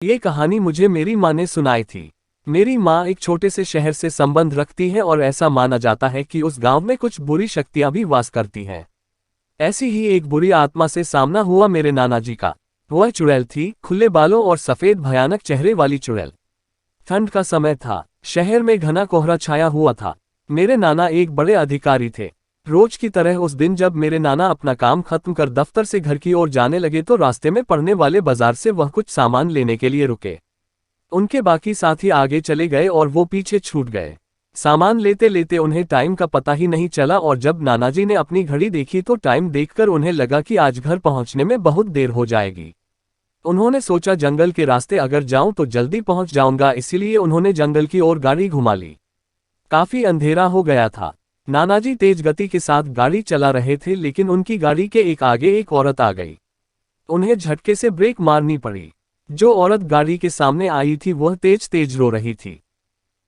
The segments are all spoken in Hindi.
ये कहानी मुझे मेरी माँ ने सुनाई थी। मेरी माँ एक छोटे से शहर से संबंध रखती है और ऐसा माना जाता है कि उस गांव में कुछ बुरी शक्तियां भी वास करती हैं। ऐसी ही एक बुरी आत्मा से सामना हुआ मेरे नाना जी का। वह चुड़ैल थी, खुले बालों और सफेद भयानक चेहरे वाली चुड़ैल। ठंड का समय था, शहर में घना कोहरा छाया हुआ था। मेरे नाना एक बड़े अधिकारी थे। रोज की तरह उस दिन जब मेरे नाना अपना काम खत्म कर दफ्तर से घर की ओर जाने लगे तो रास्ते में पड़ने वाले बाजार से वह कुछ सामान लेने के लिए रुके। उनके बाकी साथी आगे चले गए और वो पीछे छूट गए। सामान लेते लेते उन्हें टाइम का पता ही नहीं चला और जब नानाजी ने अपनी घड़ी देखी तो टाइम देखकर उन्हें लगा कि आज घर पहुंचने में बहुत देर हो जाएगी। उन्होंने सोचा जंगल के रास्ते अगर जाऊं तो जल्दी पहुंच जाऊंगा, इसीलिए उन्होंने जंगल की ओर गाड़ी घुमा ली। काफी अंधेरा हो गया था। नानाजी तेज गति के साथ गाड़ी चला रहे थे लेकिन उनकी गाड़ी के आगे एक औरत आ गई। उन्हें झटके से ब्रेक मारनी पड़ी। जो औरत गाड़ी के सामने आई थी वह तेज तेज रो रही थी।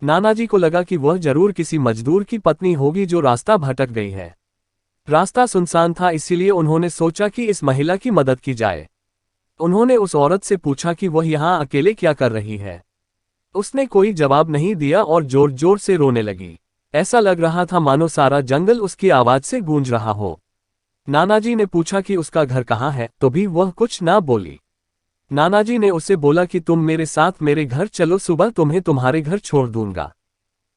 नानाजी को लगा कि वह जरूर किसी मजदूर की पत्नी होगी जो रास्ता भटक गई है। रास्ता सुनसान था, इसीलिए उन्होंने सोचा कि इस महिला की मदद की जाए। उन्होंने उस औरत से पूछा कि वह यहाँ अकेले क्या कर रही है। उसने कोई जवाब नहीं दिया और जोर जोर से रोने लगी। ऐसा लग रहा था मानो सारा जंगल उसकी आवाज से गूंज रहा हो। नानाजी ने पूछा कि उसका घर कहाँ है, तो भी वह कुछ ना बोली। नानाजी ने उसे बोला कि तुम मेरे साथ मेरे घर चलो, सुबह तुम्हें तुम्हारे घर छोड़ दूंगा।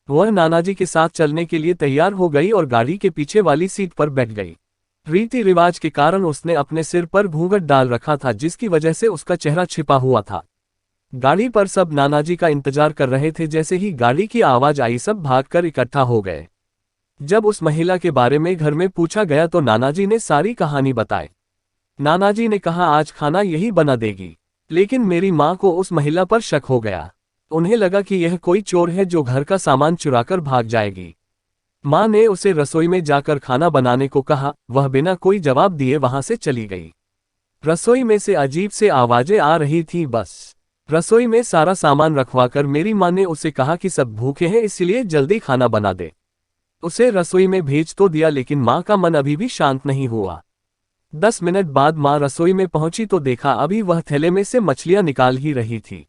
वह नानाजी के साथ चलने के लिए तैयार हो गई और गाड़ी के पीछे वाली सीट पर बैठ गई। रीति रिवाज के कारण उसने अपने सिर पर घूंघट डाल रखा था, जिसकी वजह से उसका चेहरा छिपा हुआ था। गाड़ी पर सब नानाजी का इंतजार कर रहे थे। जैसे ही गाड़ी की आवाज आई सब भागकर इकट्ठा हो गए। जब उस महिला के बारे में घर में पूछा गया तो नानाजी ने सारी कहानी बताई। नानाजी ने कहा आज खाना यही बना देगी, लेकिन मेरी माँ को उस महिला पर शक हो गया। उन्हें लगा कि यह कोई चोर है जो घर का सामान चुराकर भाग जाएगी। माँ ने उसे रसोई में जाकर खाना बनाने को कहा। वह बिना कोई जवाब दिए वहां से चली गई। रसोई में से अजीब से आवाजें आ रही थी। बस रसोई में सारा सामान रखवाकर मेरी माँ ने उसे कहा कि सब भूखे हैं, इसलिए जल्दी खाना बना दे। उसे रसोई में भेज तो दिया लेकिन माँ का मन अभी भी शांत नहीं हुआ। 10 मिनट बाद माँ रसोई में पहुंची तो देखा अभी वह थैले में से मछलियां निकाल ही रही थी।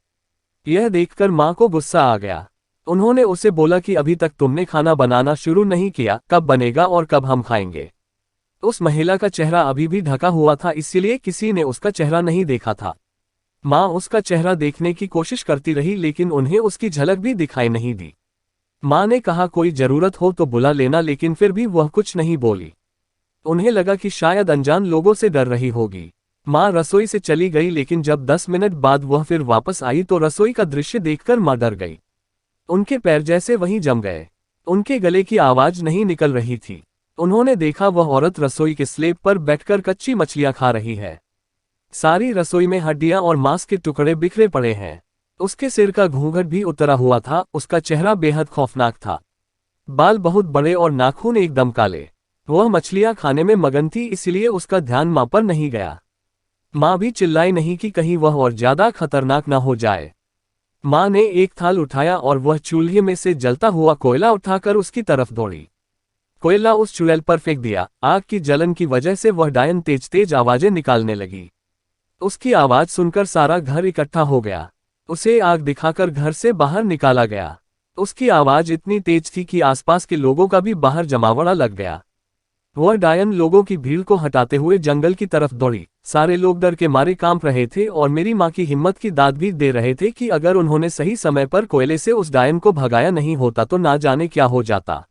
यह देखकर माँ को गुस्सा आ गया। उन्होंने उसे बोला कि अभी तक तुमने खाना बनाना शुरू नहीं किया, कब बनेगा और कब हम खाएंगे। उस महिला का चेहरा अभी भी ढका हुआ था, इसीलिए किसी ने उसका चेहरा नहीं देखा था। माँ उसका चेहरा देखने की कोशिश करती रही लेकिन उन्हें उसकी झलक भी दिखाई नहीं दी। माँ ने कहा कोई जरूरत हो तो बुला लेना, लेकिन फिर भी वह कुछ नहीं बोली। उन्हें लगा कि शायद अनजान लोगों से डर रही होगी। माँ रसोई से चली गई लेकिन जब 10 मिनट बाद वह फिर वापस आई तो रसोई का दृश्य देखकर माँ डर गई। उनके पैर जैसे वहीं जम गए। उनके गले की आवाज नहीं निकल रही थी। उन्होंने देखा वह औरत रसोई के स्लेब पर बैठकर कच्ची मछलियां खा रही है। सारी रसोई में हड्डियां और मांस के टुकड़े बिखरे पड़े हैं। उसके सिर का घूंघट भी उतरा हुआ था। उसका चेहरा बेहद खौफनाक था। बाल बहुत बड़े और नाखून एकदम काले। वह मछलियां खाने में मगन थी, इसलिए उसका ध्यान मां पर नहीं गया। मां भी चिल्लाई नहीं कि कहीं वह और ज्यादा खतरनाक न हो जाए। मां ने एक थाल उठाया और वह चूल्हे में से जलता हुआ कोयला उठाकर उसकी तरफ दौड़ी। कोयला उस चुड़ैल पर फेंक दिया। आग की जलन की वजह से वह डायन तेज तेज आवाजें निकालने लगी। उसकी आवाज सुनकर सारा घर इकट्ठा हो गया। उसे आग दिखाकर घर से बाहर निकाला गया। उसकी आवाज इतनी तेज थी कि आसपास के लोगों का भी बाहर जमावड़ा लग गया। वह डायन लोगों की भीड़ को हटाते हुए जंगल की तरफ दौड़ी। सारे लोग डर के मारे कांप रहे थे और मेरी माँ की हिम्मत की दाद भी दे रहे थे कि अगर उन्होंने सही समय पर कोयले से उस डायन को भगाया नहीं होता तो ना जाने क्या हो जाता।